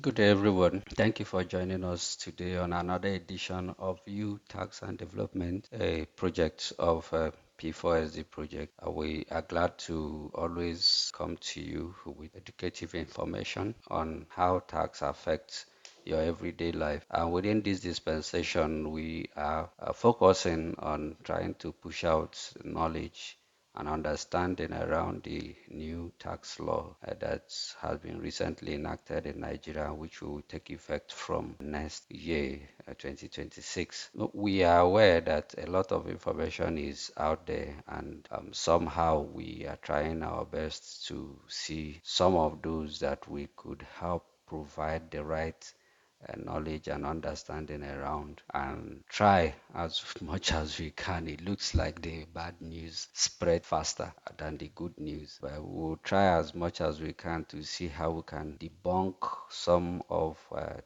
Good day, everyone. Thank you for joining us today on another edition of You Tax and Development, a project of P4SD project. We are glad to always come to you with educative information on how tax affects your everyday life. And within this dispensation, we are focusing on trying to push out knowledge and understanding around the new tax law that has been recently enacted in Nigeria, which will take effect from next year, 2026. We are aware that a lot of information is out there, and somehow we are trying our best to see some of those that we could help provide the right knowledge and understanding around and try as much as we can. It looks like the bad news spread faster than the good news, but we'll try as much as we can to see how we can debunk some of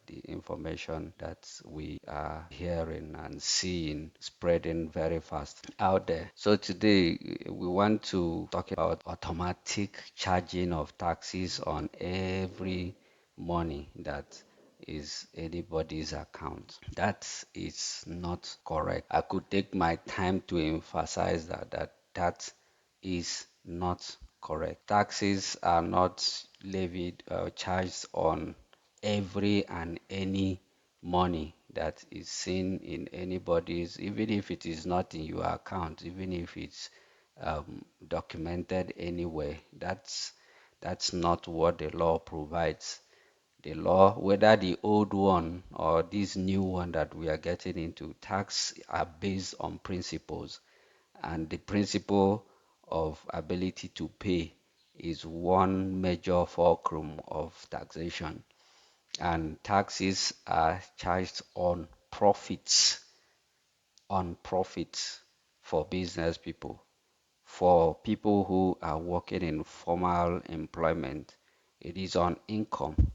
the information that we are hearing and seeing spreading very fast out there. So today we want to talk about automatic charging of taxes on every money that is anybody's account. That is not correct. I could take my time to emphasize that is not correct. Taxes are not levied or charged on every and any money that is seen in anybody's, even if it is not in your account, even if it's documented anywhere. That's not what the law provides. The law, whether the old one or this new one that we are getting into, tax are based on principles, and the principle of ability to pay is one major fulcrum of taxation. And taxes are charged on profits for business people. For people who are working in formal employment, it is on income.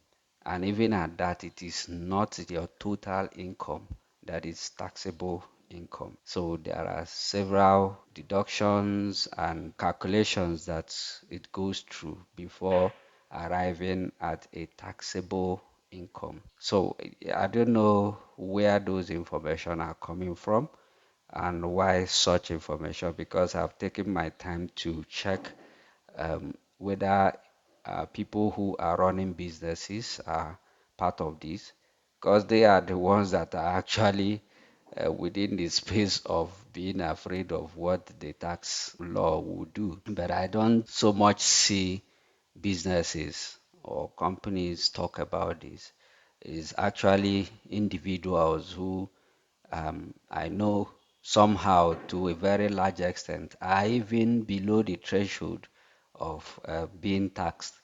And even at that, it is not your total income that is taxable income. So there are several deductions and calculations that it goes through before arriving at a taxable income. So I don't know where those information are coming from and why such information, because I've taken my time to check whether people who are running businesses are part of this, because they are the ones that are actually within the space of being afraid of what the tax law will do. But I don't so much see businesses or companies talk about this. It is actually individuals who I know somehow to a very large extent are even below the threshold of being taxed,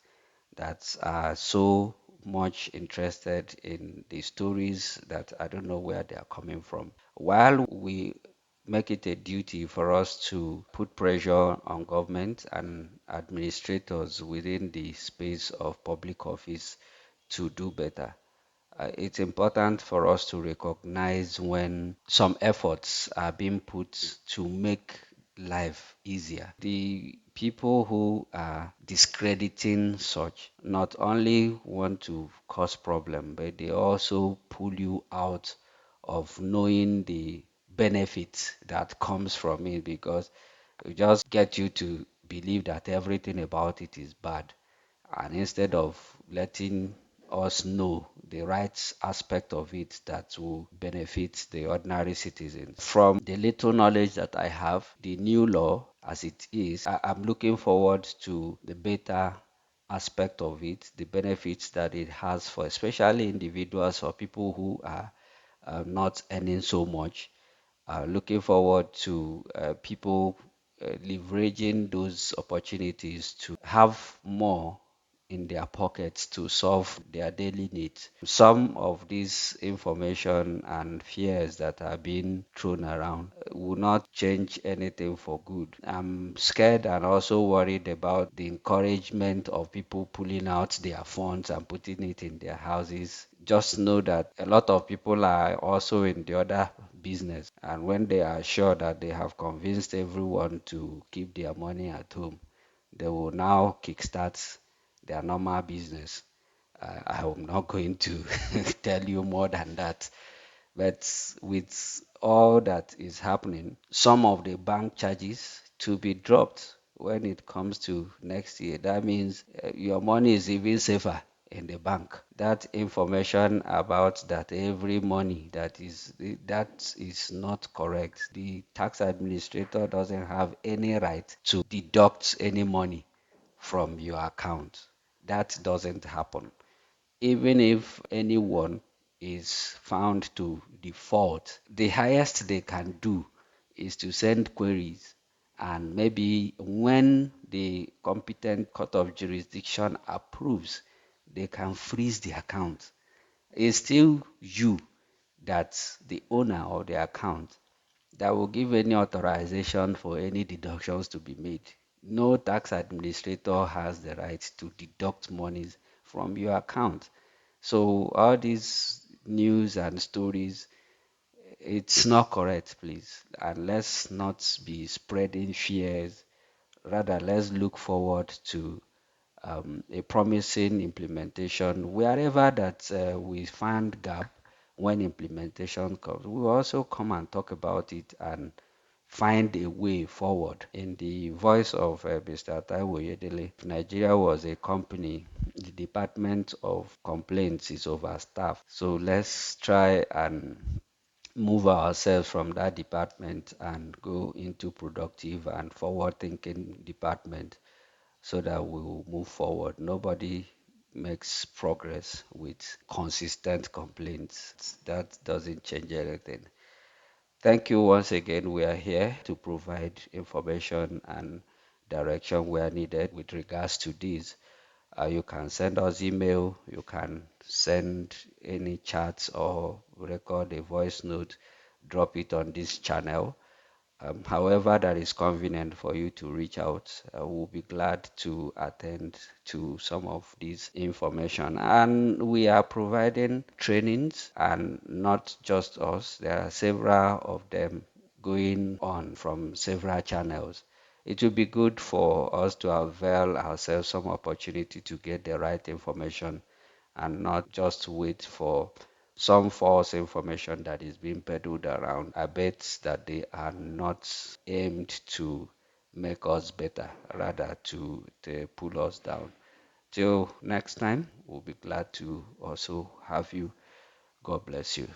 that are so much interested in the stories that I don't know where they are coming from. While we make it a duty for us to put pressure on government and administrators within the space of public office to do better, it's important for us to recognize when some efforts are being put to make life easier. The people who are discrediting such not only want to cause problem, but they also pull you out of knowing the benefits that comes from it, because it just get you to believe that everything about it is bad, and instead of letting us know the right aspect of it that will benefit the ordinary citizens. From the little knowledge that I have, the new law as it is, I'm looking forward to the better aspect of it, the benefits that it has for especially individuals or people who are not earning so much. Looking forward to people leveraging those opportunities to have more in their pockets to solve their daily needs. Some of this information and fears that are being thrown around will not change anything for good. I'm scared and also worried about the encouragement of people pulling out their funds and putting it in their houses. Just know that a lot of people are also in the other business, and when they are sure that they have convinced everyone to keep their money at home, they will now kickstart their normal business. I'm not going to tell you more than that. But with all that is happening, some of the bank charges to be dropped when it comes to next year. That means your money is even safer in the bank. That information about that every money that is not correct. The tax administrator doesn't have any right to deduct any money from your account. That doesn't happen. Even if anyone is found to default, the highest they can do is to send queries, and maybe when the competent court of jurisdiction approves, they can freeze the account. It's still you, that's the owner of the account, that will give any authorization for any deductions to be made. No tax administrator has the right to deduct monies from your account. So all these news and stories, it's not correct, please. And let's not be spreading fears. Rather, let's look forward to a promising implementation. Wherever that we find gap when implementation comes, we will also come and talk about it and find a way forward. In the voice of Mr. Taiwo Yedele, if Nigeria was a company, the Department of Complaints is overstaffed. So let's try and move ourselves from that department and go into productive and forward-thinking department so that we will move forward. Nobody makes progress with consistent complaints. That doesn't change anything. Thank you once again. We are here to provide information and direction where needed with regards to this. You can send us email, you can send any chats or record a voice note, drop it on this channel. However, that is convenient for you to reach out. We'll be glad to attend to some of this information. And we are providing trainings, and not just us, there are several of them going on from several channels. It will be good for us to avail ourselves some opportunity to get the right information and not just wait for some false information that is being peddled around. I bet that they are not aimed to make us better, rather to pull us down. Till next time, we'll be glad to also have you. God bless you.